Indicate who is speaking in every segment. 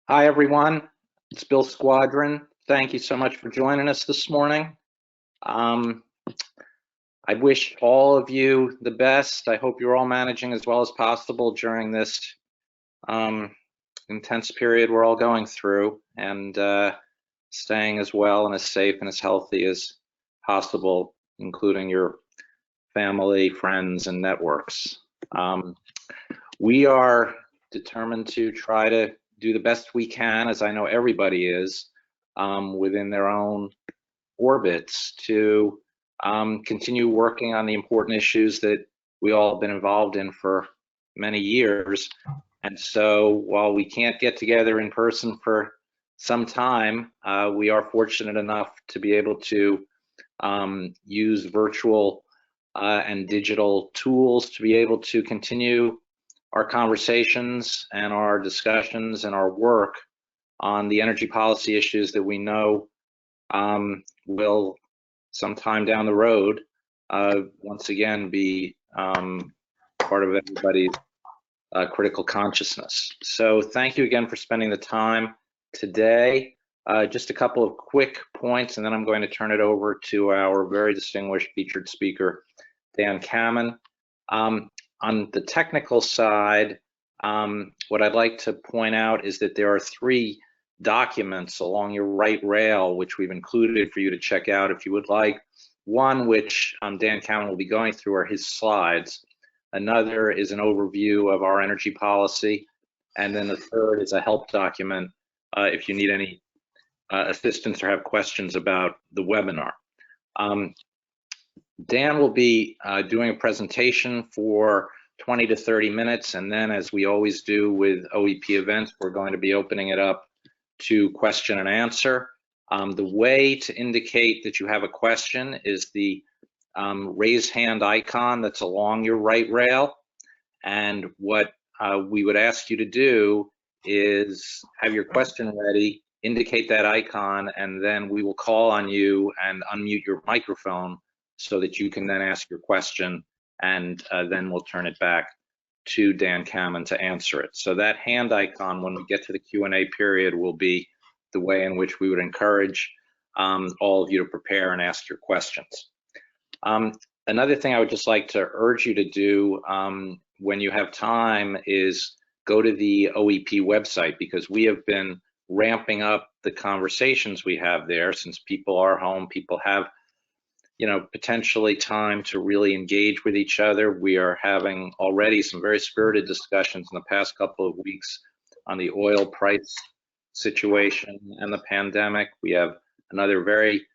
Speaker 1: Hi, everyone. It's Bill Squadron. Thank you so much for joining us this morning. I wish all of you the best. I hope you're all managing as well as possible during this intense period we're all going through, and staying as well and as safe and as healthy as possible, including your family, friends, and networks. We are determined to try to do the best we can, as I know everybody is, within their own orbits, to continue working on the important issues that we all have been involved in for many years. And so while we can't get together in person for some time, we are fortunate enough to be able to use virtual and digital tools to be able to continue our conversations and our discussions and our work on the energy policy issues that we know will sometime down the road once again be part of everybody's critical consciousness. So thank you again for spending the time today. Just a couple of quick points, and then I'm going to turn it over to our very distinguished featured speaker, Dan Kammen. On the technical side, what I'd like to point out is that there are 3 documents along your right rail, which we've included for you to check out if you would like. One, which Dan Kammen will be going through, are his slides. Another is an overview of our energy policy. And then the third is a help document if you need any assistance or have questions about the webinar. Dan will be doing a presentation for 20 to 30 minutes, and then, as we always do with OEP events, we're going to be opening it up to question and answer. The way to indicate that you have a question is the raise hand icon that's along your right rail, and what we would ask you to do is have your question ready, indicate that icon, and then we will call on you and unmute your microphone so that you can then ask your question, and then we'll turn it back to Dan Kammen to answer it. So that hand icon, when we get to the Q&A period, will be the way in which we would encourage all of you to prepare and ask your questions. Another thing I would just like to urge you to do when you have time is go to the OEP website, because we have been ramping up the conversations we have there. Since people are home, people have potentially time to really engage with each other. We are having already some very spirited discussions in the past couple of weeks on the oil price situation and the pandemic. We have another very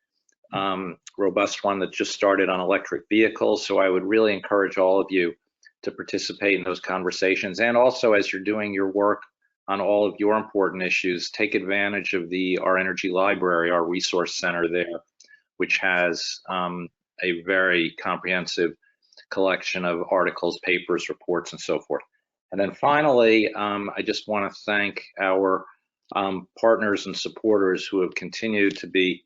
Speaker 1: robust one that just started on electric vehicles. So I would really encourage all of you to participate in those conversations. And also, as you're doing your work on all of your important issues, take advantage of the Our Energy Library, our resource center there, which has a very comprehensive collection of articles, papers, reports, and so forth. And then finally, I just want to thank our partners and supporters who have continued to be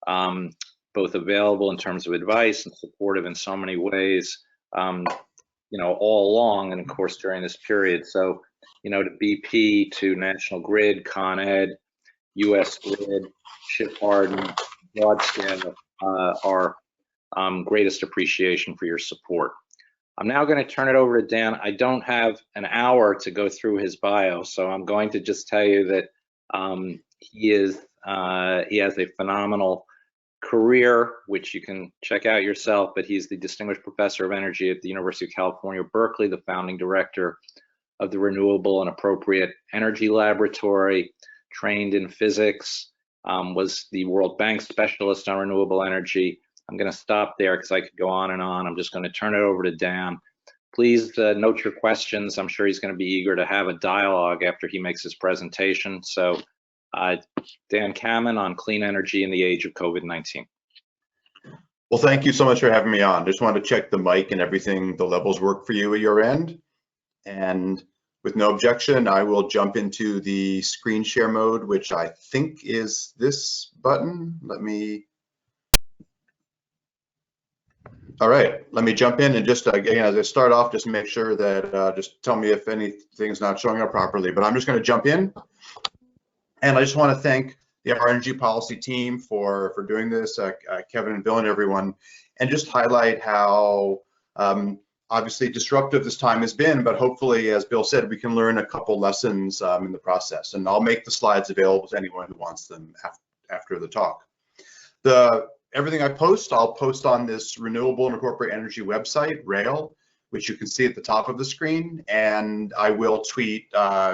Speaker 1: both available in terms of advice and supportive in so many ways, all along, and of course during this period. So, to BP, to National Grid, Con Ed, US Grid, Ship Harden, Broadscale, our greatest appreciation for your support. I'm now going to turn it over to Dan. I don't have an hour to go through his bio, so I'm going to just tell you that he has a phenomenal career, which you can check out yourself, but he's the Distinguished Professor of Energy at the University of California, Berkeley, the founding director of the Renewable and Appropriate Energy Laboratory, trained in physics, was the World Bank specialist on renewable energy. I'm going to stop there because I could go on and on. I'm just going to turn it over to Dan. Please note your questions. I'm sure he's going to be eager to have a dialogue after he makes his presentation. So Dan Kammen on clean energy in the age of COVID-19.
Speaker 2: Well, thank you so much for having me on. Just wanted to check the mic and everything, the levels work for you at your end. And with no objection, I will jump into the screen share mode, which I think is this button. All right, let me jump in and just, again, as I start off, just make sure that, just tell me if anything's not showing up properly, but I'm just gonna jump in. And I just want to thank the Our Energy Policy team for doing this, Kevin and Bill and everyone, and just highlight how obviously disruptive this time has been, but hopefully, as Bill said, we can learn a couple lessons in the process. And I'll make the slides available to anyone who wants them after the talk. Everything I post, I'll post on this Renewable and Corporate Energy website, RAIL, which you can see at the top of the screen, and I will tweet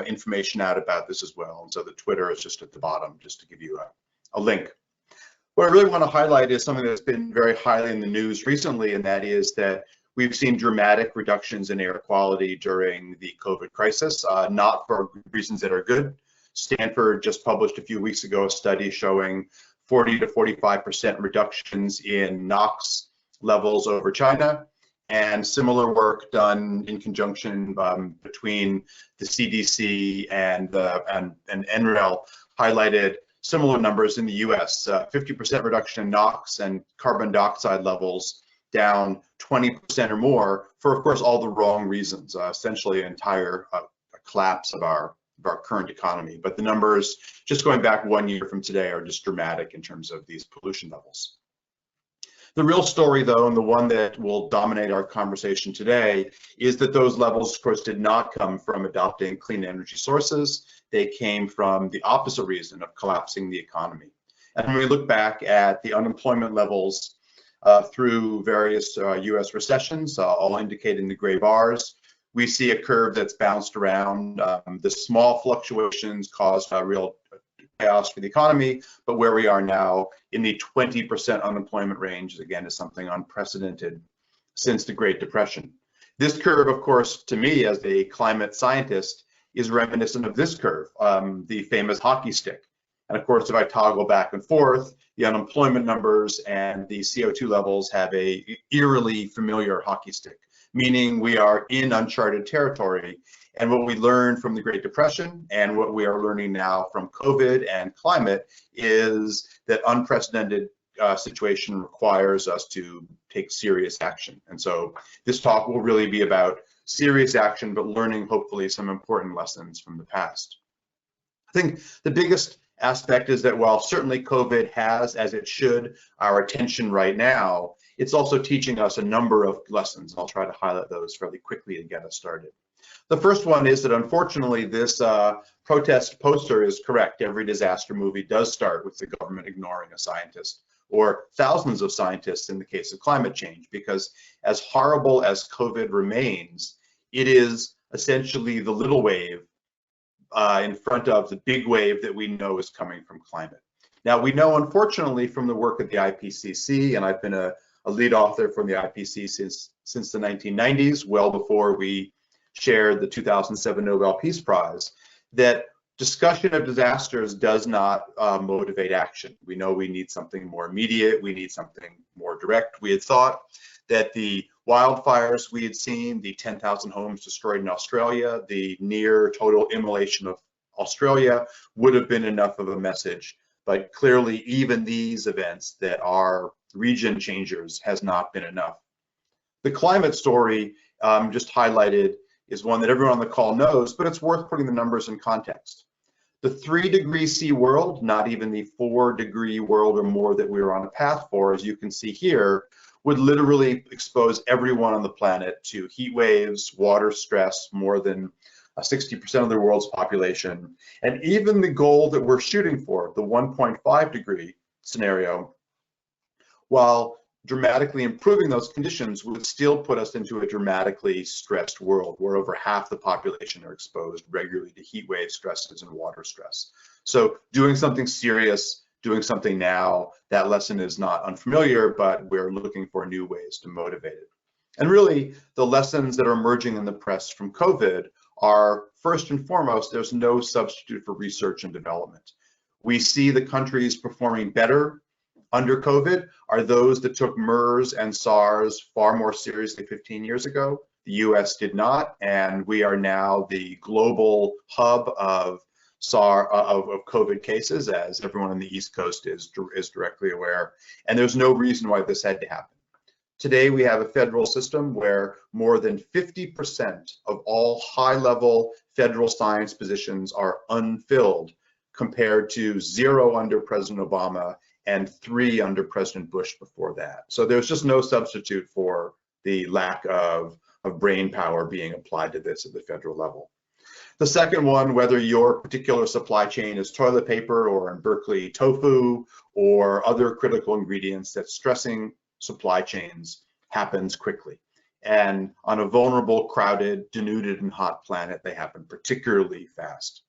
Speaker 2: information out about this as well. And so the Twitter is just at the bottom, just to give you a link. What I really want to highlight is something that's been very highly in the news recently, and that is that we've seen dramatic reductions in air quality during the COVID crisis, not for reasons that are good. Stanford just published a few weeks ago a study showing 40 to 45% reductions in NOx levels over China, and similar work done in conjunction between the CDC and NREL highlighted similar numbers in the US, 50% reduction in NOx and carbon dioxide levels down 20% or more for, of course, all the wrong reasons, essentially an entire collapse of our current economy. But the numbers, just going back 1 year from today, are just dramatic in terms of these pollution levels. The real story, though, and the one that will dominate our conversation today, is that those levels, of course, did not come from adopting clean energy sources. They came from the opposite reason of collapsing the economy. And when we look back at the unemployment levels through various US recessions, all indicated in the gray bars, we see a curve that's bounced around. The small fluctuations caused real chaos for the economy, but where we are now in the 20% unemployment range, again, is something unprecedented since the Great Depression. This curve, of course, to me as a climate scientist, is reminiscent of this curve, the famous hockey stick. And of course, if I toggle back and forth, the unemployment numbers and the CO2 levels have a eerily familiar hockey stick, meaning we are in uncharted territory. And what we learned from the Great Depression and what we are learning now from COVID and climate is that unprecedented situation requires us to take serious action. And so this talk will really be about serious action, but learning hopefully some important lessons from the past. I think the biggest aspect is that while certainly COVID has, as it should, our attention right now, it's also teaching us a number of lessons. I'll try to highlight those fairly quickly to get us started. The first one is that unfortunately this protest poster is correct. Every disaster movie does start with the government ignoring a scientist, or thousands of scientists in the case of climate change, because as horrible as COVID remains, it is essentially the little wave in front of the big wave that we know is coming from climate. Now, we know, unfortunately, from the work of the IPCC, and I've been a lead author from the IPCC since the 1990s, well before we shared the 2007 Nobel Peace Prize, that discussion of disasters does not motivate action. We know we need something more immediate, we need something more direct. We had thought that the wildfires we had seen, the 10,000 homes destroyed in Australia, the near total immolation of Australia would have been enough of a message. But clearly, even these events that are region changers has not been enough. The climate story just highlighted is one that everyone on the call knows, but it's worth putting the numbers in context. The 3°C world, not even the 4° world or more that we were on a path for, as you can see here, would literally expose everyone on the planet to heat waves, water stress, more than 60% of the world's population. And even the goal that we're shooting for, the 1.5° scenario, while dramatically improving those conditions, would still put us into a dramatically stressed world where over half the population are exposed regularly to heat wave stresses and water stress. So doing something serious, doing something now, that lesson is not unfamiliar, but we're looking for new ways to motivate it. And really, the lessons that are emerging in the press from COVID are, first and foremost, there's no substitute for research and development. We see the countries performing better under COVID are those that took MERS and SARS far more seriously 15 years ago. The US did not, and we are now the global hub of COVID cases, as everyone on the East Coast is directly aware. And there's no reason why this had to happen. Today, we have a federal system where more than 50% of all high-level federal science positions are unfilled. compared to 0 under President Obama and 3 under President Bush before that. So there's just no substitute for the lack of brain power being applied to this at the federal level. The second one, whether your particular supply chain is toilet paper or in Berkeley tofu or other critical ingredients, that stressing supply chains happens quickly. And on a vulnerable, crowded, denuded, and hot planet, they happen particularly fast.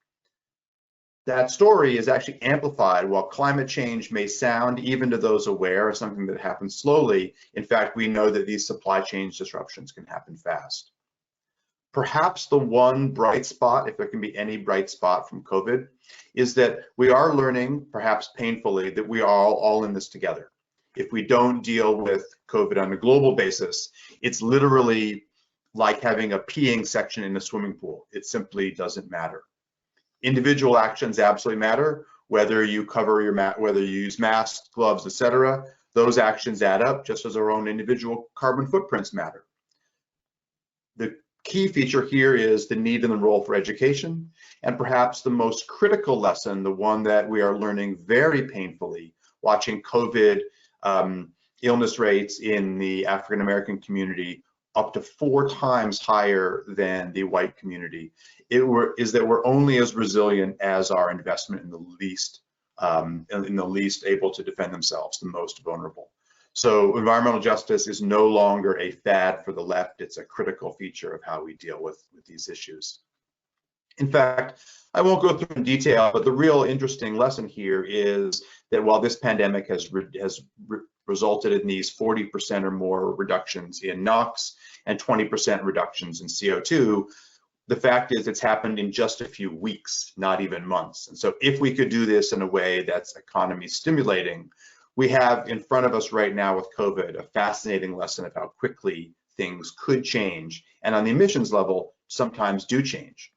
Speaker 2: That story is actually amplified. While climate change may sound, even to those aware, of something that happens slowly, in fact, we know that these supply chain disruptions can happen fast. Perhaps the one bright spot, if there can be any bright spot from COVID, is that we are learning, perhaps painfully, that we are all in this together. If we don't deal with COVID on a global basis, it's literally like having a peeing section in a swimming pool. It simply doesn't matter. Individual actions absolutely matter, whether you cover your whether you use masks, gloves, etc. Those actions add up, just as our own individual carbon footprints matter. The key feature here is the need and the role for education, and perhaps the most critical lesson, the one that we are learning very painfully, watching COVID illness rates in the African American community up to 4 times higher than the white community, is that we're only as resilient as our investment in the least able to defend themselves, the most vulnerable. So environmental justice is no longer a fad for the left. It's a critical feature of how we deal with these issues. In fact, I won't go through in detail, but the real interesting lesson here is that while this pandemic has resulted in these 40% or more reductions in NOx and 20% reductions in CO2, the fact is it's happened in just a few weeks, not even months. And so if we could do this in a way that's economy stimulating, we have in front of us right now with COVID a fascinating lesson of how quickly things could change, and on the emissions level, sometimes do change.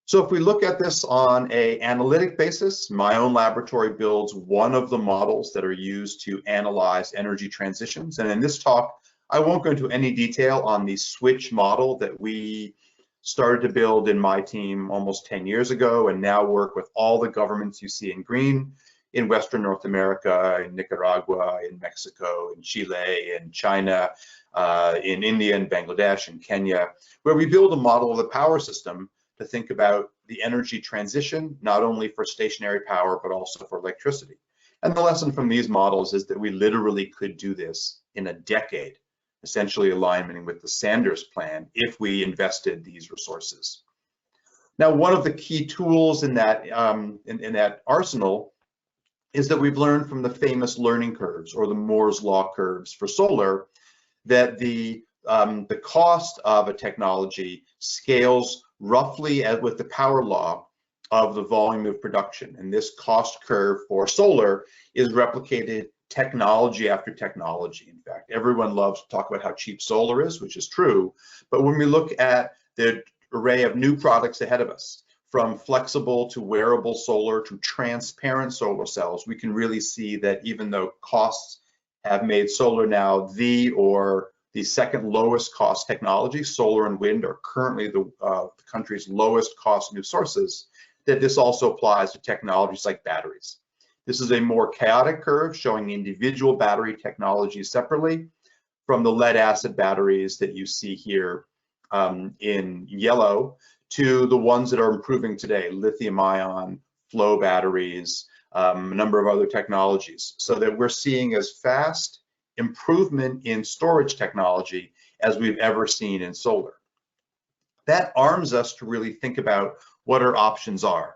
Speaker 2: So if we look at this on an analytic basis, my own laboratory builds one of the models that are used to analyze energy transitions. And in this talk, I won't go into any detail on the switch model that we started to build in my team almost 10 years ago, and now work with all the governments you see in green in Western North America, in Nicaragua, in Mexico, in Chile, in China, in India, and Bangladesh, and Kenya, where we build a model of the power system to think about the energy transition, not only for stationary power, but also for electricity. And the lesson from these models is that we literally could do this in a decade, essentially aligning with the Sanders plan if we invested these resources. Now, one of the key tools in that, in that arsenal is that we've learned from the famous learning curves, or the Moore's law curves for solar, that the cost of a technology scales roughly as with the power law of the volume of production. And this cost curve for solar is replicated technology after technology. In fact, everyone loves to talk about how cheap solar is, which is true. But when we look at the array of new products ahead of us, from flexible to wearable solar to transparent solar cells, we can really see that even though costs have made solar now the second lowest cost technology, solar and wind are currently the country's lowest cost new sources, that this also applies to technologies like batteries. This is a more chaotic curve showing individual battery technologies separately, from the lead acid batteries that you see here in yellow to the ones that are improving today, lithium ion, flow batteries, a number of other technologies, so that we're seeing as fast improvement in storage technology as we've ever seen in solar. That arms us to really think about what our options are.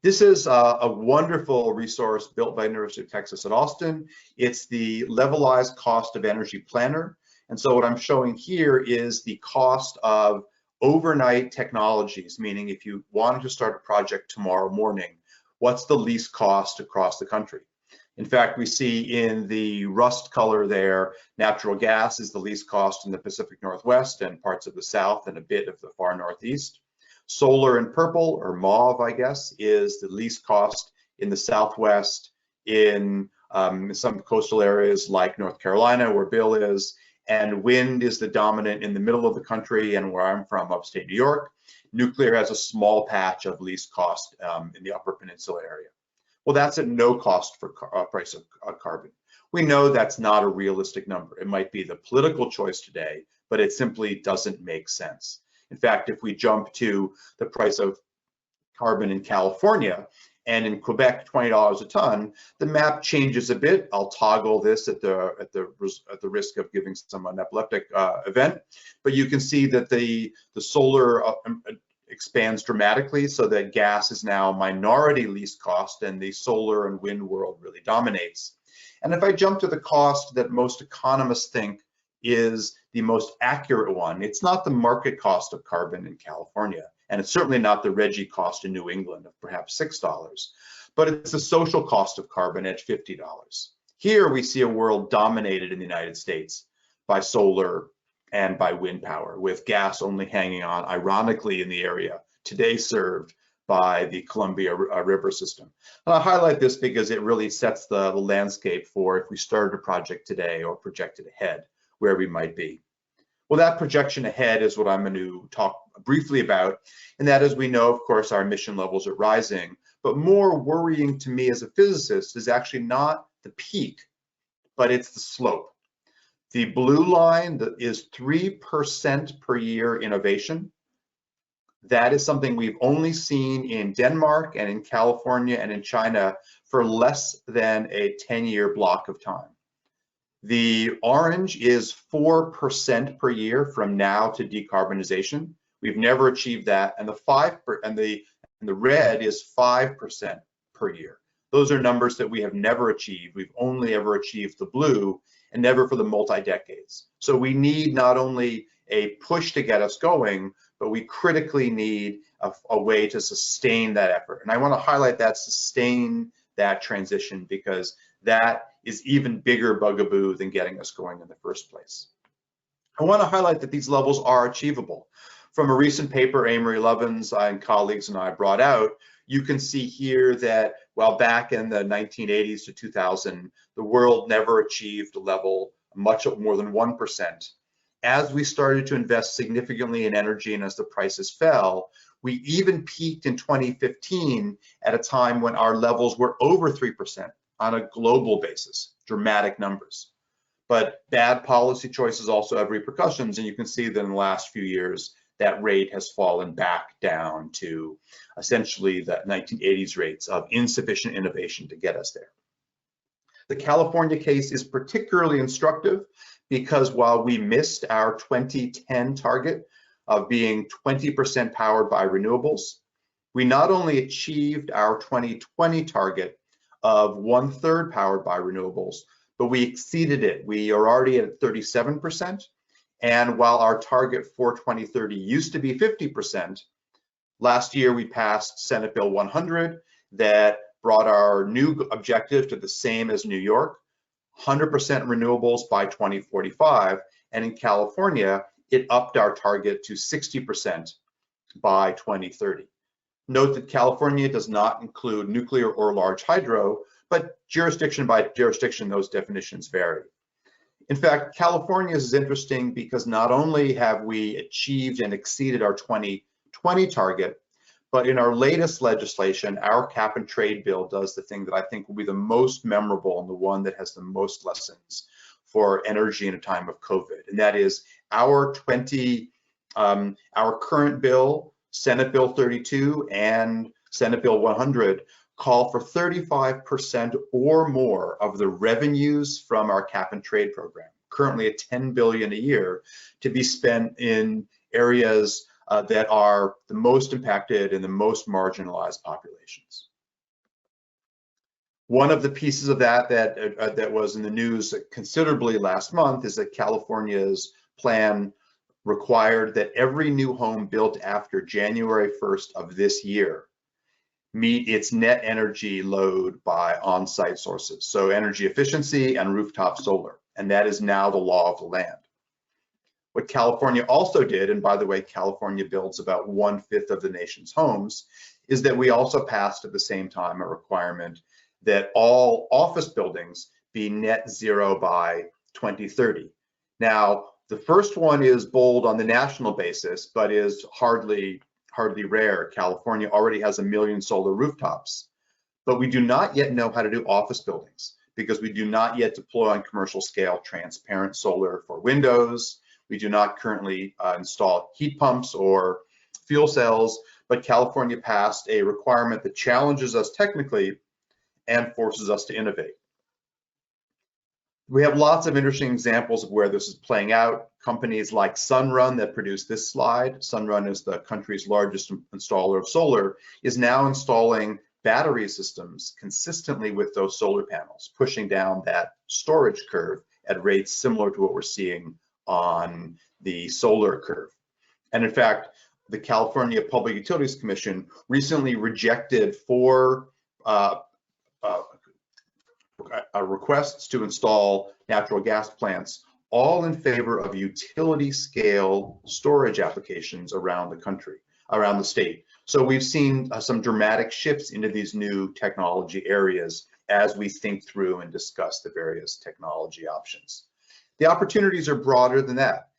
Speaker 2: This is a wonderful resource built by University of Texas at Austin. It's the Levelized Cost of Energy Planner. And so what I'm showing here is the cost of overnight technologies, meaning if you wanted to start a project tomorrow morning, what's the least cost across the country? In fact, we see in the rust color there, natural gas is the least cost in the Pacific Northwest and parts of the South and a bit of the far Northeast. Solar in purple, or mauve, I guess, is the least cost in the Southwest, in some coastal areas like North Carolina, where Bill is, and wind is the dominant in the middle of the country and where I'm from, upstate New York. Nuclear has a small patch of least cost in the Upper Peninsula area. Well, that's at no cost for price of carbon. We know that's not a realistic number. It might be the political choice today, but it simply doesn't make sense. In fact, if we jump to the price of carbon in California and in Quebec, $20 a ton, the map changes a bit. I'll toggle this at the risk of giving some an epileptic event, but you can see that the solar expands dramatically, so that gas is now minority least cost and the solar and wind world really dominates. And if I jump to the cost that most economists think is the most accurate one, it's not the market cost of carbon in California, and it's certainly not the RGGI cost in New England of perhaps $6, but it's the social cost of carbon at $50. Here we see a world dominated in the United States by solar and by wind power, with gas only hanging on, ironically, in the area today served by the Columbia River system. And I highlight this because it really sets the landscape for if we started a project today or projected ahead, where we might be. Well, that projection ahead is what I'm going to talk briefly about, and that is, we know, of course, our emission levels are rising, but more worrying to me as a physicist is actually not the peak, but it's the slope. The blue line is 3% per year innovation. That is something we've only seen in Denmark and in California and in China for less than a 10-year block of time. The orange is 4% per year from now to decarbonization. We've never achieved that, and the red is 5% per year. Those are numbers that we have never achieved. We've only ever achieved the blue, and never for the multi-decades. So we need not only a push to get us going, but we critically need a way to sustain that effort. And I want to highlight that, sustain that transition, because that is even bigger bugaboo than getting us going in the first place. I want to highlight that these levels are achievable. From a recent paper Amory Lovins and colleagues and I brought out, you can see here that while back in the 1980s to 2000, the world never achieved a level much more than 1%. As we started to invest significantly in energy and as the prices fell, we even peaked in 2015 at a time when our levels were over 3% on a global basis, dramatic numbers. But bad policy choices also have repercussions, and you can see that in the last few years, that rate has fallen back down to essentially the 1980s rates of insufficient innovation to get us there. The California case is particularly instructive because while we missed our 2010 target of being 20% powered by renewables, we not only achieved our 2020 target of 1/3 powered by renewables, but we exceeded it. We are already at 37%. And while our target for 2030 used to be 50%, last year we passed Senate Bill 100 that brought our new objective to the same as New York, 100% renewables by 2045. And in California, it upped our target to 60% by 2030. Note that California does not include nuclear or large hydro, but jurisdiction by jurisdiction, those definitions vary. In fact, California is interesting because not only have we achieved and exceeded our 2020 target, but in our latest legislation, our cap and trade bill does the thing that I think will be the most memorable and the one that has the most lessons for energy in a time of COVID. And that is our current bill, Senate Bill 32 and Senate Bill 100, call for 35% or more of the revenues from our cap and trade program, currently at $10 billion a year, to be spent in areas that are the most impacted and the most marginalized populations. One of the pieces of that was in the news considerably last month is that California's plan required that every new home built after January 1st of this year meet its net energy load by on-site sources, so energy efficiency and rooftop solar, and that is now the law of the land. What California also did, and by the way, California builds about 1/5 of the nation's homes, is that we also passed at the same time a requirement that all office buildings be net zero by 2030. Now, the first one is bold on the national basis, but is hardly rare. California already has 1 million solar rooftops, but we do not yet know how to do office buildings because we do not yet deploy on commercial scale transparent solar for windows. We do not currently install heat pumps or fuel cells, but California passed a requirement that challenges us technically and forces us to innovate. We have lots of interesting examples of where this is playing out. Companies like SunRun that produced this slide, SunRun is the country's largest installer of solar, is now installing battery systems consistently with those solar panels, pushing down that storage curve at rates similar to what we're seeing on the solar curve. And in fact, the California Public Utilities Commission recently rejected 4 requests to install natural gas plants, all in favor of utility scale storage applications around the country, around the state. So we've seen some dramatic shifts into these new technology areas as we think through and discuss the various technology options. The opportunities are broader than that.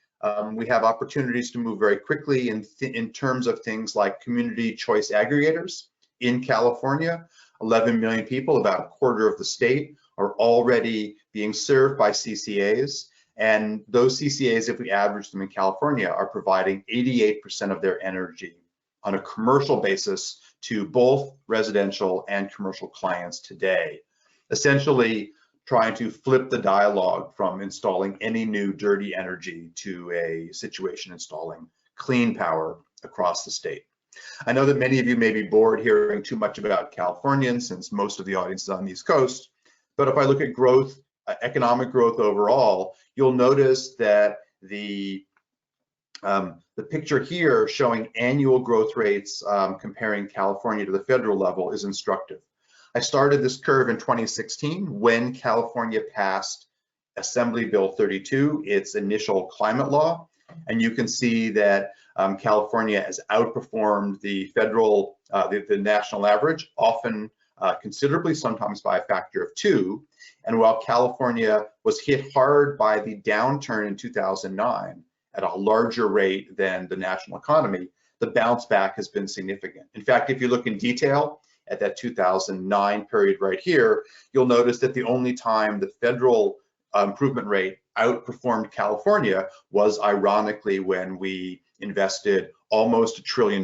Speaker 2: We have opportunities to move very quickly in terms of things like community choice aggregators. In California, 11 million people, about a quarter of the state, are already being served by CCAs. And those CCAs, if we average them in California, are providing 88% of their energy on a commercial basis to both residential and commercial clients today, essentially trying to flip the dialogue from installing any new dirty energy to a situation installing clean power across the state. I know that many of you may be bored hearing too much about Californians since most of the audience is on the East Coast, but if I look at growth, economic growth overall, you'll notice that the picture here showing annual growth rates comparing California to the federal level is instructive. I started this curve in 2016 when California passed Assembly Bill 32, its initial climate law, and you can see that California has outperformed the federal, the national average, often considerably, sometimes by a factor of 2. And while California was hit hard by the downturn in 2009 at a larger rate than the national economy, the bounce back has been significant. In fact, if you look in detail at that 2009 period right here, you'll notice that the only time the federal improvement rate outperformed California was ironically when we invested almost $1 trillion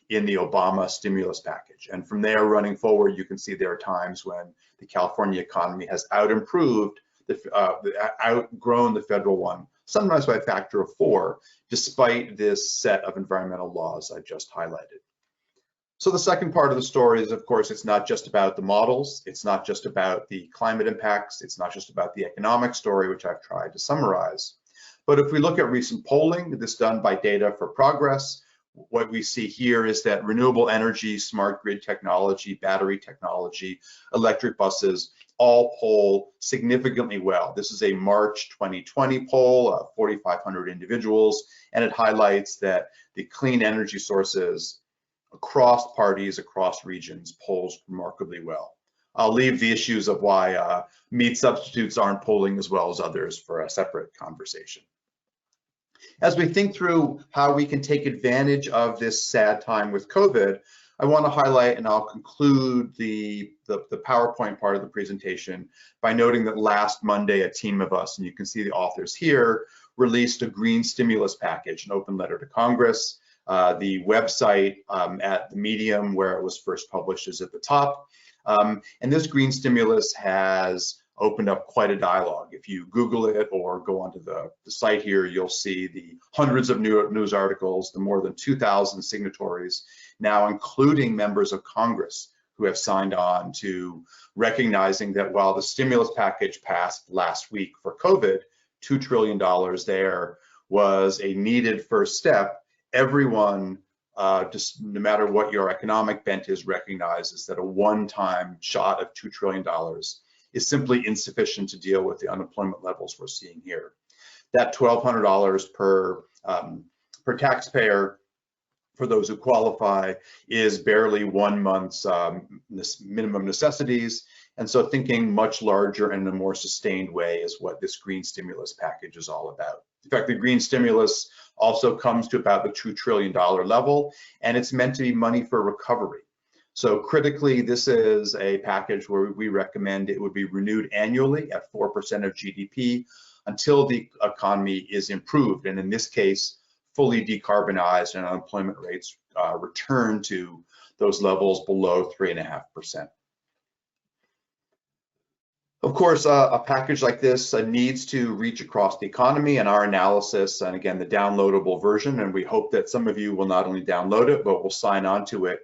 Speaker 2: in the Obama stimulus package. And from there running forward, you can see there are times when the California economy has outgrown the federal one, sometimes by a factor of 4, despite this set of environmental laws I just highlighted. So the second part of the story is, of course, it's not just about the models, it's not just about the climate impacts, it's not just about the economic story, which I've tried to summarize. But if we look at recent polling, this done by Data for Progress, what we see here is that renewable energy, smart grid technology, battery technology, electric buses all poll significantly well. This is a March 2020 poll of 4,500 individuals, and it highlights that the clean energy sources across parties, across regions, polls remarkably well. I'll leave the issues of why meat substitutes aren't polling as well as others for a separate conversation. As we think through how we can take advantage of this sad time with COVID, I want to highlight, and I'll conclude the PowerPoint part of the presentation by noting that last Monday, a team of us, and you can see the authors here, released a green stimulus package, an open letter to Congress. The website at the medium where it was first published is at the top. And this green stimulus has opened up quite a dialogue. If you Google it or go onto the site here, you'll see the hundreds of news articles, the more than 2,000 signatories, now including members of Congress who have signed on to recognizing that while the stimulus package passed last week for COVID, $2 trillion there was a needed first step. Everyone, just no matter what your economic bent is, recognizes that a one-time shot of $2 trillion is simply insufficient to deal with the unemployment levels we're seeing here. That $1,200 per taxpayer for those who qualify is barely 1 month's minimum necessities, And so thinking much larger and in a more sustained way is what this green stimulus package is all about. In fact, the green stimulus also comes to about the $2 trillion level, and it's meant to be money for recovery. So critically, this is a package where we recommend it would be renewed annually at 4% of GDP until the economy is improved, and in this case, fully decarbonized and unemployment rates return to those levels below 3.5%. Of course, a package like this needs to reach across the economy, and our analysis, and again, the downloadable version, and we hope that some of you will not only download it, but will sign on to it,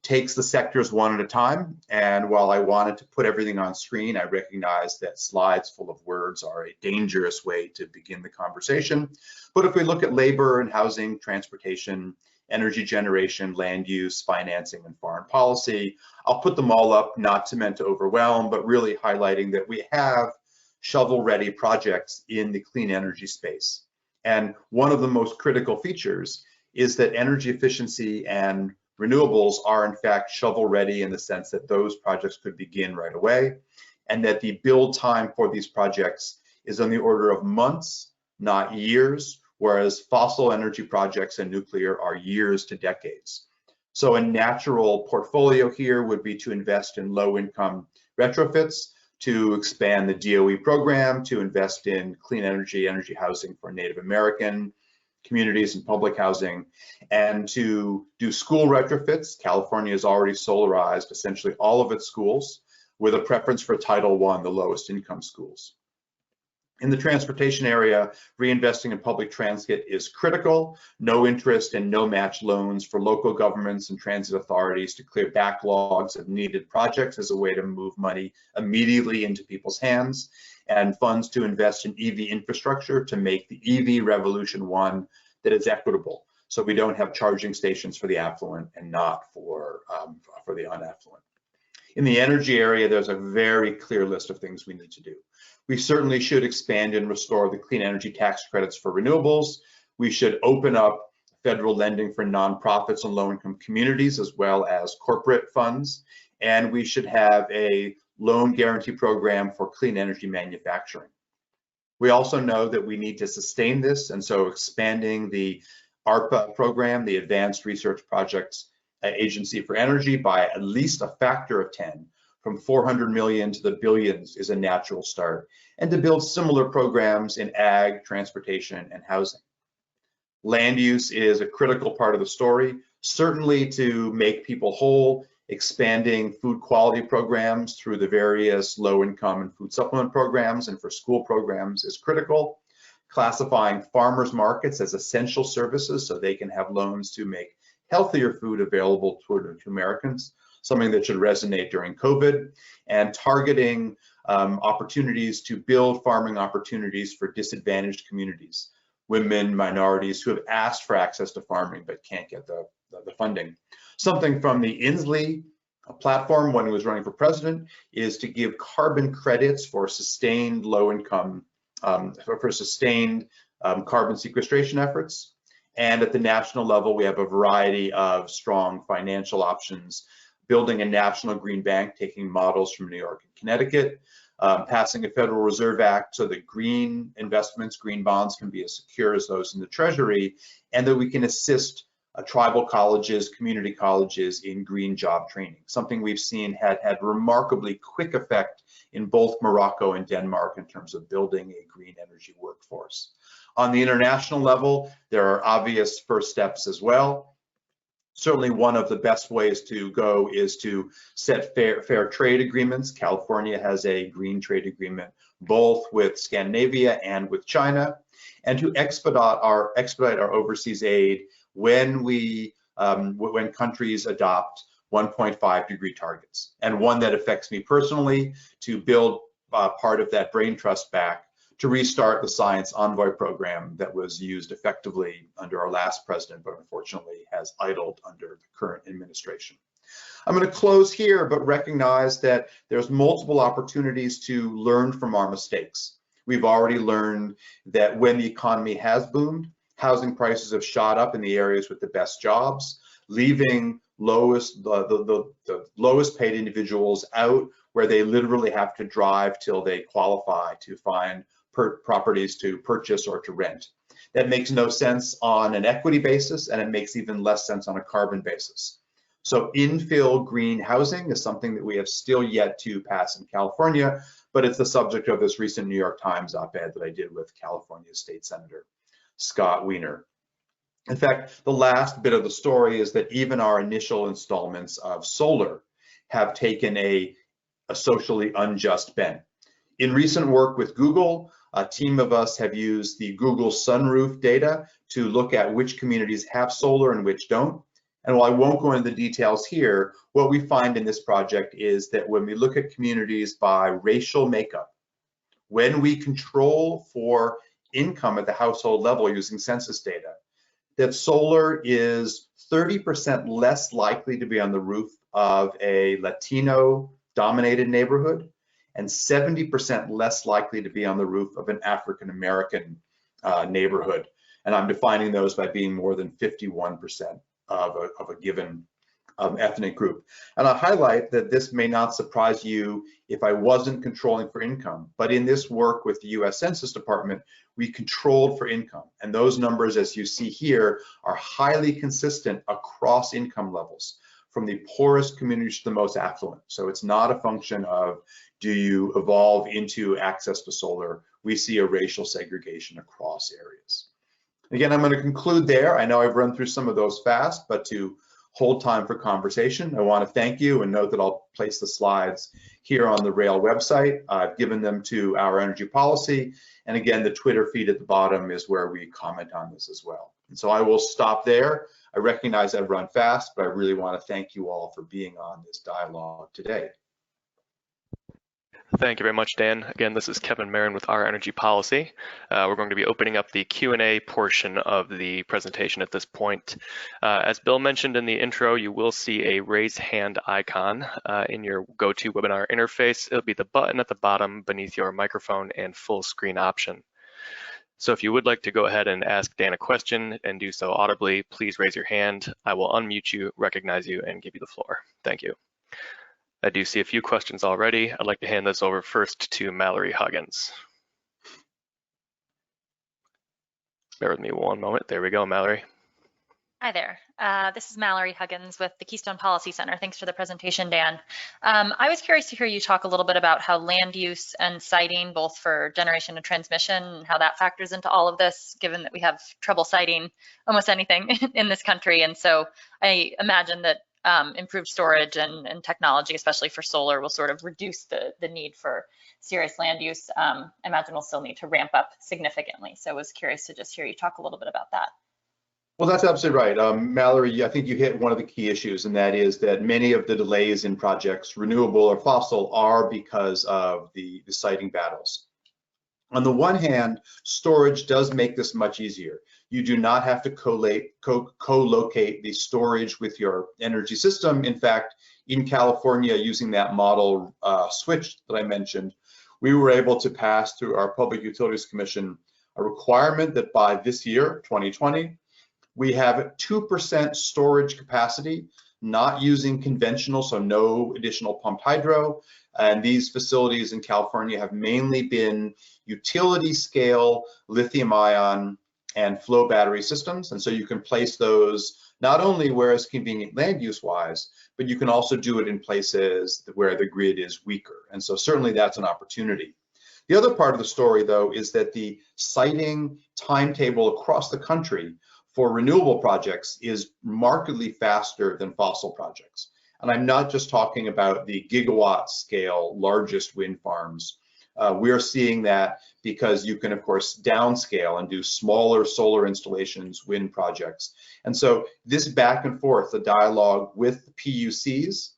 Speaker 2: takes the sectors one at a time. And while I wanted to put everything on screen, I recognize that slides full of words are a dangerous way to begin the conversation. But if we look at labor and housing, transportation, energy generation, land use, financing, and foreign policy, I'll put them all up, not meant to overwhelm, but really highlighting that we have shovel-ready projects in the clean energy space. And one of the most critical features is that energy efficiency and renewables are in fact shovel-ready in the sense that those projects could begin right away, and that the build time for these projects is on the order of months, not years, whereas fossil energy projects and nuclear are years to decades. So a natural portfolio here would be to invest in low-income retrofits, to expand the DOE program, to invest in clean energy housing for Native American communities and public housing, and to do school retrofits. California has already solarized essentially all of its schools with a preference for Title I, the lowest income schools. In the transportation area, reinvesting in public transit is critical. No interest and no match loans for local governments and transit authorities to clear backlogs of needed projects as a way to move money immediately into people's hands, and funds to invest in EV infrastructure to make the EV revolution one that is equitable. So we don't have charging stations for the affluent and not for the unaffluent. In the energy area, there's a very clear list of things we need to do. We certainly should expand and restore the clean energy tax credits for renewables. We should open up federal lending for nonprofits and low-income communities as well as corporate funds. And we should have a loan guarantee program for clean energy manufacturing. We also know that we need to sustain this, and so expanding the ARPA program, the Advanced Research Projects Agency for Energy, by at least a factor of 10, from 400 million to the billions, is a natural start, and to build similar programs in ag, transportation, and housing. Land use is a critical part of the story, certainly to make people whole. Expanding food quality programs through the various low-income and food supplement programs and for school programs is critical. Classifying farmers markets as essential services so they can have loans to make healthier food available to Americans, something that should resonate during COVID, and targeting opportunities to build farming opportunities for disadvantaged communities, women, minorities who have asked for access to farming but can't get the funding. Something from the Inslee platform when he was running for president is to give carbon credits for sustained low-income, carbon sequestration efforts. And at the national level, we have a variety of strong financial options, building a national green bank, taking models from New York and Connecticut, passing a Federal Reserve Act so that green investments, green bonds can be as secure as those in the Treasury, and that we can assist tribal colleges, community colleges in green job training, something we've seen had remarkably quick effect in both Morocco and Denmark in terms of building a green energy workforce. On the international level, there are obvious first steps as well. Certainly one of the best ways to go is to set fair trade agreements. California has a green trade agreement both with Scandinavia and with China, and to expedite our overseas aid when countries adopt 1.5 degree targets. And one that affects me personally, to build part of that brain trust back to restart the Science Envoy program that was used effectively under our last president, but unfortunately has idled under the current administration. I'm going to close here, but recognize that there's multiple opportunities to learn from our mistakes. We've already learned that when the economy has boomed, housing prices have shot up in the areas with the best jobs, leaving the lowest paid individuals out where they literally have to drive till they qualify to find properties to purchase or to rent. That makes no sense on an equity basis, and it makes even less sense on a carbon basis. So infill green housing is something that we have still yet to pass in California, but it's the subject of this recent New York Times op-ed that I did with California State Senator Scott Wiener. In fact, the last bit of the story is that even our initial installments of solar have taken a socially unjust bent. In recent work with Google, a team of us have used the Google sunroof data to look at which communities have solar and which don't. And while I won't go into the details here, what we find in this project is that when we look at communities by racial makeup, when we control for income at the household level using census data, that solar is 30% less likely to be on the roof of a Latino-dominated neighborhood and 70% less likely to be on the roof of an African-American neighborhood. And I'm defining those by being more than 51% of a given ethnic group. And I highlight that this may not surprise you if I wasn't controlling for income, but in this work with the US Census Department, we controlled for income. And those numbers, as you see here, are highly consistent across income levels, from the poorest communities to the most affluent. So it's not a function of, do you evolve into access to solar? We see a racial segregation across areas. Again, I'm going to conclude there. I know I've run through some of those fast, but to hold time for conversation, I want to thank you and note that I'll place the slides here on the Rail website. I've given them to Our Energy Policy. And again, the Twitter feed at the bottom is where we comment on this as well. And so I will stop there. I recognize I've run fast, but I really want to thank you all for being on this dialogue today.
Speaker 3: Thank you very much, Dan. Again, this is Kevin Marin with Our Energy Policy. We're going to be opening up the Q&A portion of the presentation at this point. As Bill mentioned in the intro, you will see a raise hand icon in your GoToWebinar interface. It'll be the button at the bottom beneath your microphone and full screen option. So if you would like to go ahead and ask Dan a question and do so audibly, please raise your hand. I will unmute you, recognize you, and give you the floor. Thank you. I do see a few questions already. I'd like to hand this over first to Mallory Huggins. Bear with me one moment. There we go, Mallory.
Speaker 4: Hi there. This is Mallory Huggins with the Keystone Policy Center. Thanks for the presentation, Dan. I was curious to hear you talk a little bit about how land use and siting, both for generation and transmission, and how that factors into all of this, given that we have trouble siting almost anything in this country. And so I imagine that improved storage and technology, especially for solar, will sort of reduce the need for serious land use. I imagine we'll still need to ramp up significantly. So I was curious to just hear you talk a little bit about that.
Speaker 2: Well, that's absolutely right. Mallory, I think you hit one of the key issues, and that is that many of the delays in projects, renewable or fossil, are because of the siting battles. On the one hand, storage does make this much easier. You do not have to co-locate the storage with your energy system. In fact, in California, using that model switch that I mentioned, we were able to pass through our Public Utilities Commission a requirement that by this year, 2020, we have 2% storage capacity, not using conventional, so no additional pumped hydro. And these facilities in California have mainly been utility scale lithium ion and flow battery systems. And so you can place those not only where it's convenient land use wise, but you can also do it in places where the grid is weaker. And so certainly that's an opportunity. The other part of the story, though, is that the siting timetable across the country for renewable projects is markedly faster than fossil projects. And I'm not just talking about the gigawatt scale largest wind farms. We are seeing that because you can, of course, downscale and do smaller solar installations, wind projects. And so this back and forth, the dialogue with the PUCs,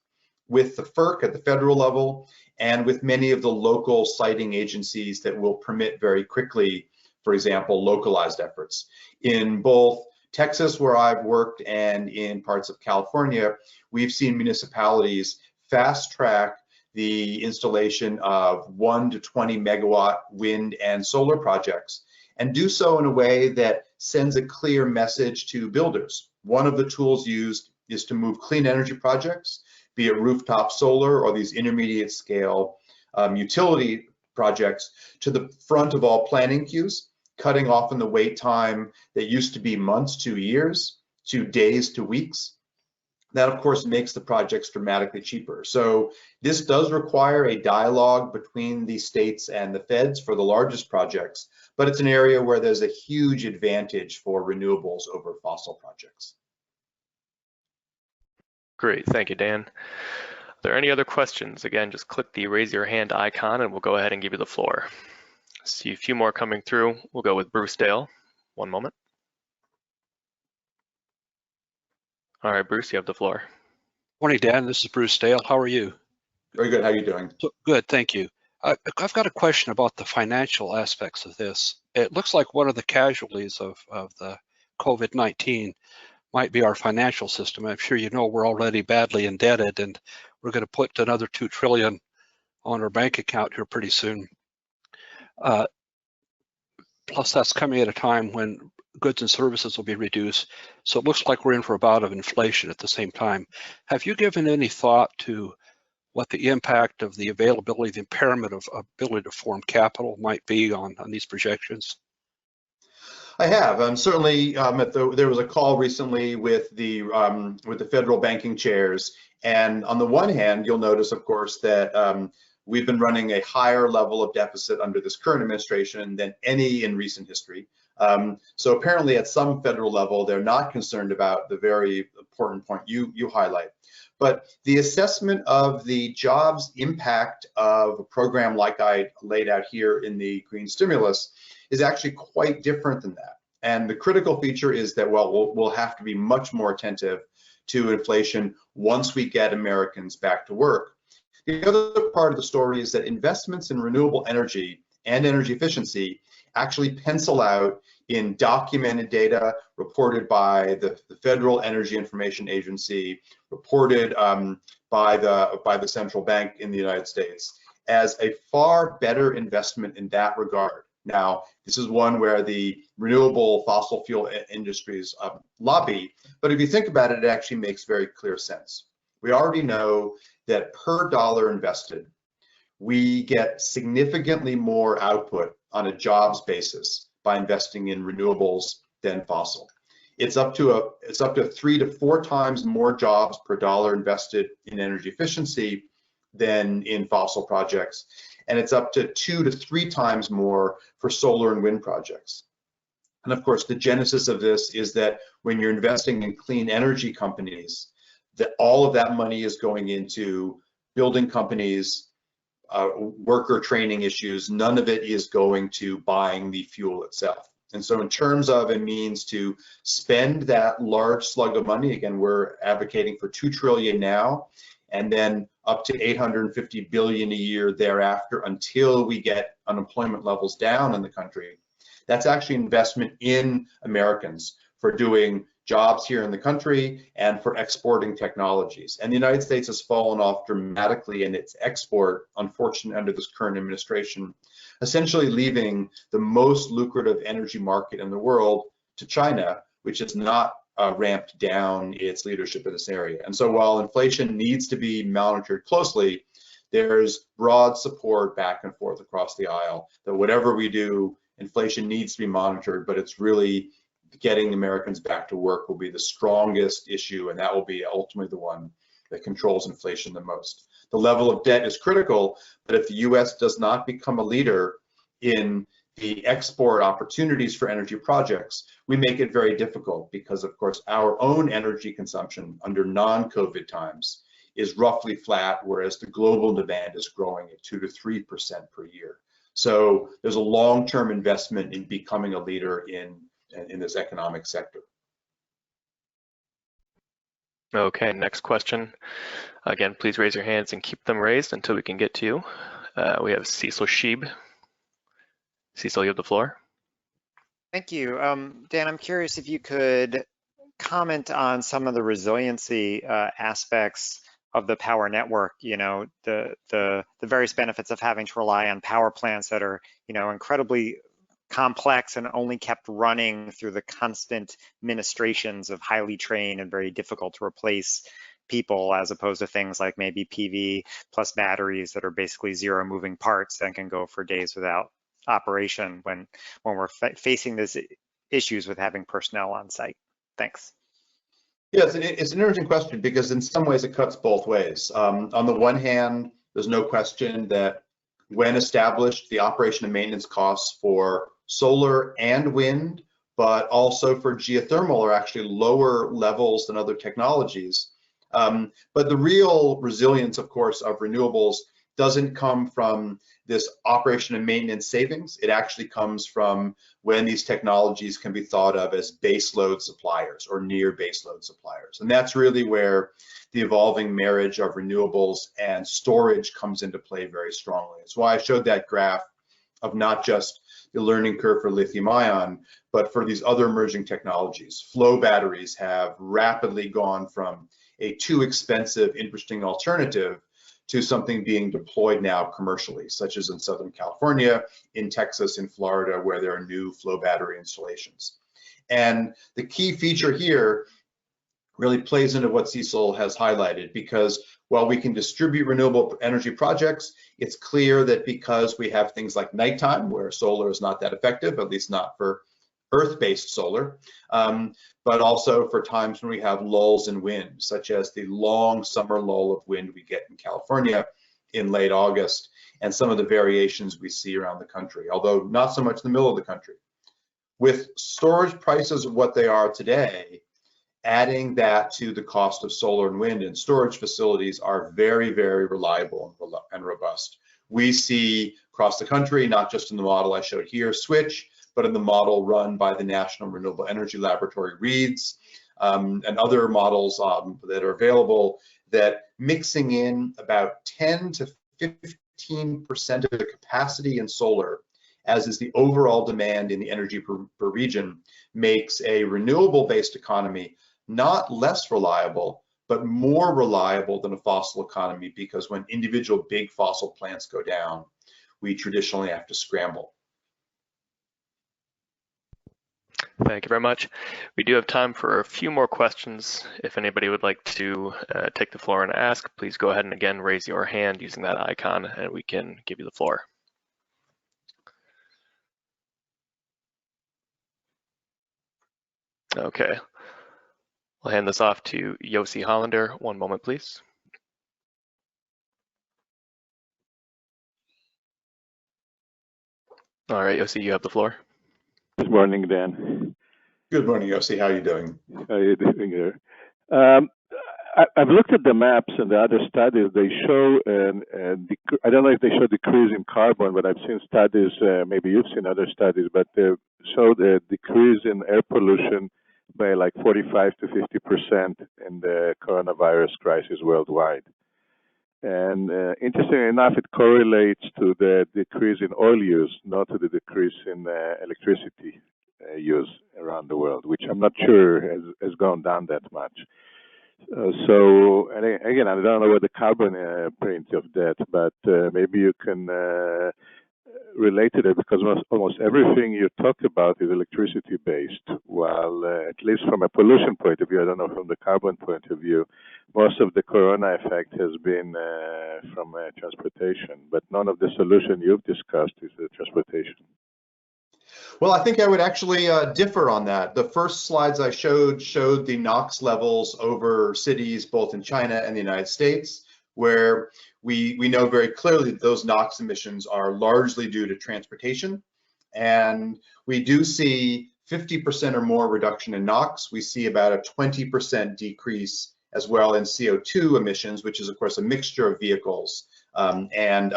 Speaker 2: with the FERC at the federal level, and with many of the local siting agencies that will permit very quickly, for example, localized efforts. In both Texas, where I've worked, and in parts of California, we've seen municipalities fast track the installation of 1 to 20 megawatt wind and solar projects, and do so in a way that sends a clear message to builders. One of the tools used is to move clean energy projects. be it rooftop solar or these intermediate scale utility projects, to the front of all planning queues, cutting off in the wait time that used to be months to years to days to weeks. That, of course, makes the projects dramatically cheaper. So this does require a dialogue between the states and the feds for the largest projects, but it's an area where there's a huge advantage for renewables over fossil projects.
Speaker 3: Great, thank you, Dan. Are there any other questions? Again, just click the raise your hand icon and we'll go ahead and give you the floor. See a few more coming through. We'll go with Bruce Dale. One moment. All right, Bruce, you have the floor.
Speaker 5: Morning, Dan. This is Bruce Dale. How are you?
Speaker 2: Very good. How are you doing?
Speaker 5: Good, thank you. I've got a question about the financial aspects of this. It looks like one of the casualties of the COVID-19 might be our financial system. I'm sure you know we're already badly indebted, and we're going to put another $2 trillion on our bank account here pretty soon. Plus, that's coming at a time when goods and services will be reduced. So it looks like we're in for a bout of inflation at the same time. Have you given any thought to what the impact of the availability, the impairment of ability to form capital might be on these projections?
Speaker 2: I have. Certainly, there was a call recently with the federal banking chairs, and on the one hand, you'll notice, of course, that we've been running a higher level of deficit under this current administration than any in recent history. So apparently, at some federal level, they're not concerned about the very important point you highlight. But the assessment of the jobs impact of a program like I laid out here in the green stimulus is actually quite different than that. And the critical feature is that, well, we'll have to be much more attentive to inflation once we get Americans back to work. The other part of the story is that investments in renewable energy and energy efficiency actually pencil out in documented data reported by the Federal Energy Information Agency, reported by the central bank in the United States as a far better investment in that regard. Now, this is one where the renewable fossil fuel industries lobby, but if you think about it, it actually makes very clear sense. We already know that per dollar invested, we get significantly more output on a jobs basis by investing in renewables than fossil. It's up to 3 to 4 times more jobs per dollar invested in energy efficiency than in fossil projects, and it's up to 2 to 3 times more for solar and wind projects. And of course, the genesis of this is that when you're investing in clean energy companies, that all of that money is going into building companies, worker training issues. None of it is going to buying the fuel itself. And so in terms of a means to spend that large slug of money, again, we're advocating for $2 trillion now, and then up to $850 billion a year thereafter until we get unemployment levels down in the country. That's actually investment in Americans for doing jobs here in the country and for exporting technologies. And the United States has fallen off dramatically in its export, unfortunately, under this current administration, essentially leaving the most lucrative energy market in the world to China, which has not ramped down its leadership in this area. And so while inflation needs to be monitored closely, there's broad support back and forth across the aisle that whatever we do, inflation needs to be monitored, but it's really getting Americans back to work will be the strongest issue, and that will be ultimately the one that controls inflation the most. The level of debt is critical, but if the US does not become a leader in the export opportunities for energy projects, we make it very difficult because, of course, our own energy consumption under non-COVID times is roughly flat, whereas the global demand is growing at 2 to 3% per year. So there's a long-term investment in becoming a leader in this economic sector.
Speaker 3: Okay, next question. Again, please raise your hands and keep them raised until we can get to you. We have Cecil Sheeb. Cecil, you have the floor.
Speaker 6: Thank you. Dan, I'm curious if you could comment on some of the resiliency aspects of the power network, you know, the various benefits of having to rely on power plants that are, you know, incredibly complex and only kept running through the constant ministrations of highly trained and very difficult to replace people, as opposed to things like maybe PV plus batteries that are basically zero moving parts and can go for days without operation when we're facing these issues with having personnel on site? Thanks.
Speaker 2: Yes, it's an interesting question because in some ways it cuts both ways. On the one hand, there's no question that when established, the operation and maintenance costs for solar and wind, but also for geothermal, are actually lower levels than other technologies. But the real resilience, of course, of renewables doesn't come from this operation and maintenance savings. It actually comes from when these technologies can be thought of as baseload suppliers or near baseload suppliers. And that's really where the evolving marriage of renewables and storage comes into play very strongly. That's why I showed that graph of not just the learning curve for lithium ion, but for these other emerging technologies. Flow batteries have rapidly gone from a too expensive, interesting alternative to something being deployed now commercially, such as in Southern California, in Texas, in Florida, where there are new flow battery installations. And the key feature here really plays into what Cecil has highlighted, because while we can distribute renewable energy projects, it's clear that because we have things like nighttime, where solar is not that effective, at least not for Earth-based solar, but also for times when we have lulls in wind, such as the long summer lull of wind we get in California in late August, and some of the variations we see around the country, although not so much in the middle of the country. With storage prices of what they are today, adding that to the cost of solar and wind, and storage facilities are very, very reliable and robust. We see across the country, not just in the model I showed here, Switch, but in the model run by the National Renewable Energy Laboratory, REEDS, and other models that are available, that mixing in about 10 to 15% of the capacity in solar, as is the overall demand in the energy per region, makes a renewable-based economy not less reliable, but more reliable than a fossil economy, because when individual big fossil plants go down, we traditionally have to scramble.
Speaker 3: Thank you very much. We do have time for a few more questions. If anybody would like to take the floor and ask, please go ahead and again raise your hand using that icon and we can give you the floor. Okay, I'll hand this off to Yossi Hollander. One moment, please. All right, Yossi, you have the floor.
Speaker 7: Good morning, Dan.
Speaker 2: Good morning, Yossi. How are you doing?
Speaker 7: How are you doing here? I've looked at the maps and the other studies. They show, I don't know if they show decrease in carbon, but I've seen studies, maybe you've seen other studies, but they show the decrease in air pollution by like 45 to 50% in the coronavirus crisis worldwide. And interestingly enough, it correlates to the decrease in oil use, not to the decrease in electricity use around the world, which I'm not sure has gone down that much. So again, I don't know what the carbon print of that, but maybe you can relate to it, because almost everything you talk about is electricity based, while at least from a pollution point of view, I don't know from the carbon point of view, most of the corona effect has been from transportation, but none of the solution you've discussed is the transportation.
Speaker 2: Well, I think I would actually differ on that. The first slides I showed the NOx levels over cities both in China and the United States, where we know very clearly that those NOx emissions are largely due to transportation. And we do see 50% or more reduction in NOx. We see about a 20% decrease as well in CO2 emissions, which is of course a mixture of vehicles and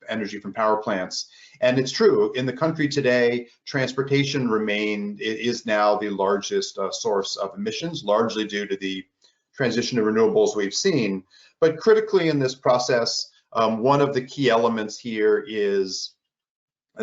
Speaker 2: energy from power plants. And it's true, in the country today, transportation is now the largest source of emissions, largely due to the transition to renewables we've seen. But critically in this process, one of the key elements here is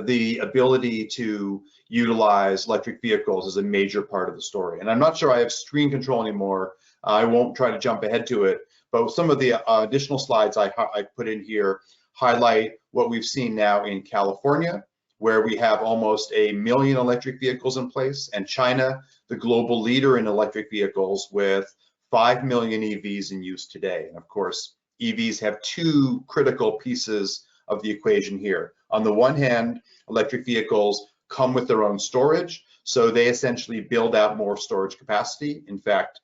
Speaker 2: the ability to utilize electric vehicles is a major part of the story. And I'm not sure I have screen control anymore. I won't try to jump ahead to it, but some of the additional slides I put in here highlight what we've seen now in California, where we have almost 1 million electric vehicles in place, and China, the global leader in electric vehicles, with 5 million EVs in use today. And of course, EVs have two critical pieces of the equation here. On the one hand, electric vehicles come with their own storage, so they essentially build out more storage capacity. In fact,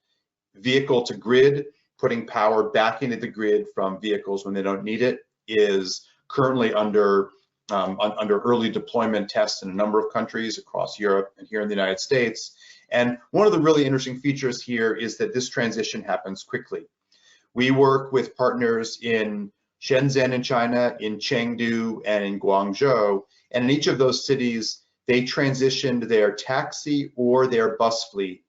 Speaker 2: vehicle to grid, putting power back into the grid from vehicles when they don't need it, is currently under early deployment tests in a number of countries across Europe and here in the United States. And one of the really interesting features here is that this transition happens quickly. We work with partners in Shenzhen in China, in Chengdu, and in Guangzhou. And in each of those cities, they transitioned their taxi or their bus fleet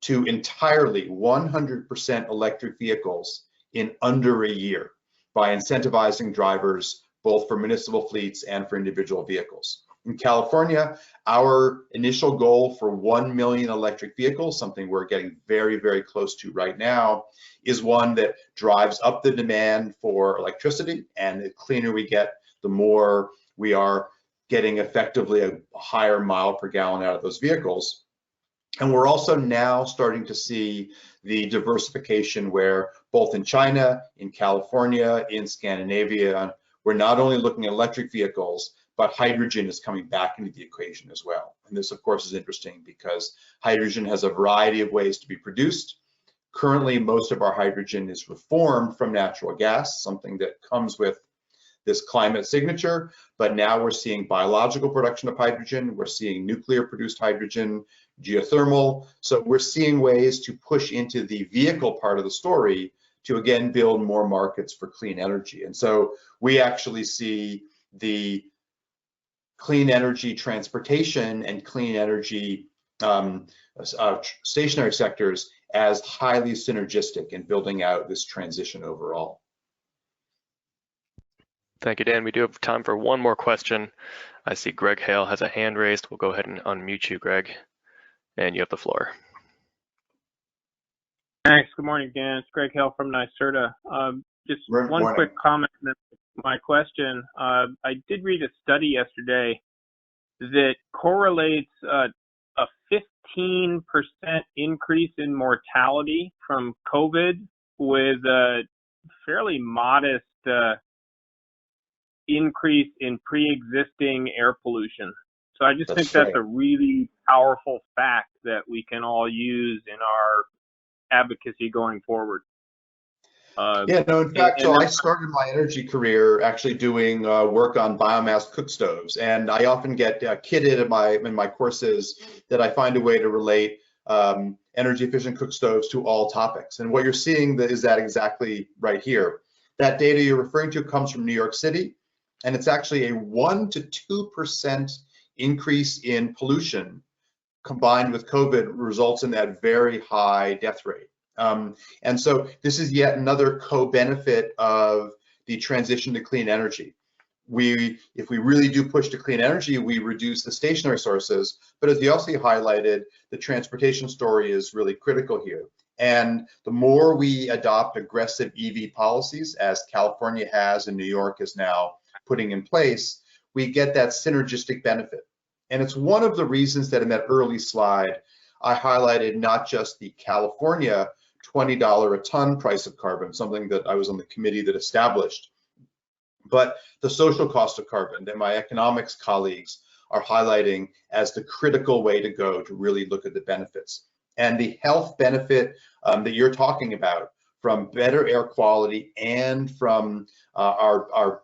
Speaker 2: to entirely 100% electric vehicles in under a year by incentivizing drivers both for municipal fleets and for individual vehicles. In California, our initial goal for 1 million electric vehicles, something we're getting very, very close to right now, is one that drives up the demand for electricity, and the cleaner we get, the more we are getting effectively a higher mile per gallon out of those vehicles. And we're also now starting to see the diversification where both in China, in California, in Scandinavia, we're not only looking at electric vehicles, but hydrogen is coming back into the equation as well. And this, of course, is interesting because hydrogen has a variety of ways to be produced. Currently, most of our hydrogen is reformed from natural gas, something that comes with this climate signature, but now we're seeing biological production of hydrogen, we're seeing nuclear produced hydrogen, geothermal. So we're seeing ways to push into the vehicle part of the story to again build more markets for clean energy. And so we actually see the clean energy transportation and clean energy stationary sectors as highly synergistic in building out this transition overall.
Speaker 3: Thank you, Dan. We do have time for one more question. I see Greg Hale has a hand raised. We'll go ahead and unmute you, Greg, and you have the floor.
Speaker 8: Thanks. Good morning, Dan. It's Greg Hale from NYSERDA. Just one quick comment on my question. I did read a study yesterday that correlates a 15% increase in mortality from COVID with a fairly modest increase in pre-existing air pollution. So I just think that's a really powerful fact that we can all use in our advocacy going forward.
Speaker 2: Yeah, no, in fact, so I started my energy career actually doing work on biomass cook stoves, and I often get kidded in my courses that I find a way to relate energy efficient cook stoves to all topics. And what you're seeing is that exactly right here. That data you're referring to comes from New York City, and it's actually a 1 to 2% increase in pollution combined with COVID results in that very high death rate. And so this is yet another co-benefit of the transition to clean energy. If we really do push to clean energy, we reduce the stationary sources, but as you also highlighted, the transportation story is really critical here. And the more we adopt aggressive EV policies, as California has and New York is now putting in place, we get that synergistic benefit. And it's one of the reasons that in that early slide, I highlighted not just the California $20 a ton price of carbon, something that I was on the committee that established, but the social cost of carbon that my economics colleagues are highlighting as the critical way to go to really look at the benefits. And the health benefit that you're talking about from better air quality and from our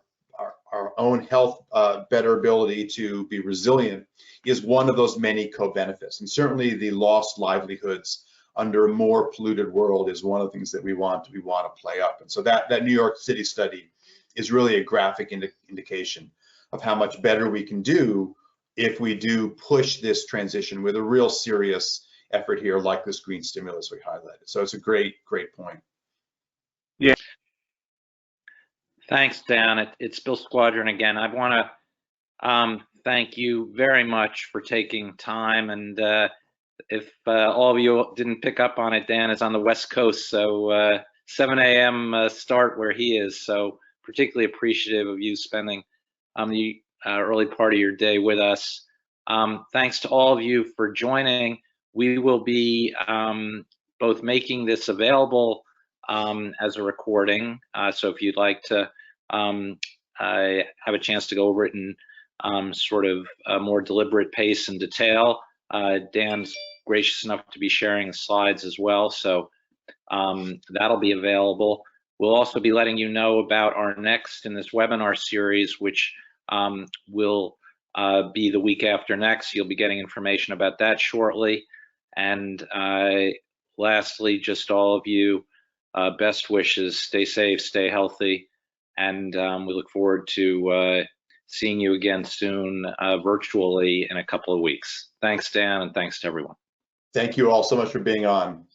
Speaker 2: own health, better ability to be resilient is one of those many co-benefits. And certainly the lost livelihoods under a more polluted world is one of the things that we want to play up. And so that New York City study is really a graphic indication of how much better we can do if we do push this transition with a real serious effort here, like this green stimulus we highlighted. So it's a great point.
Speaker 8: Yeah.
Speaker 1: Thanks, Dan. It's Bill Squadron again. I want to thank you very much for taking time. And if all of you didn't pick up on it, Dan is on the West Coast, so 7 a.m. Start where he is. So particularly appreciative of you spending the early part of your day with us. Thanks to all of you for joining. We will be both making this available as a recording. So if you'd like to have a chance to go over it in sort of a more deliberate pace and detail, Dan's gracious enough to be sharing the slides as well. So that'll be available. We'll also be letting you know about our next in this webinar series, which will be the week after next. You'll be getting information about that shortly. And lastly, just all of you, best wishes, stay safe, stay healthy, and we look forward to seeing you again soon virtually in a couple of weeks. Thanks, Dan, and thanks to everyone.
Speaker 2: Thank you all so much for being on.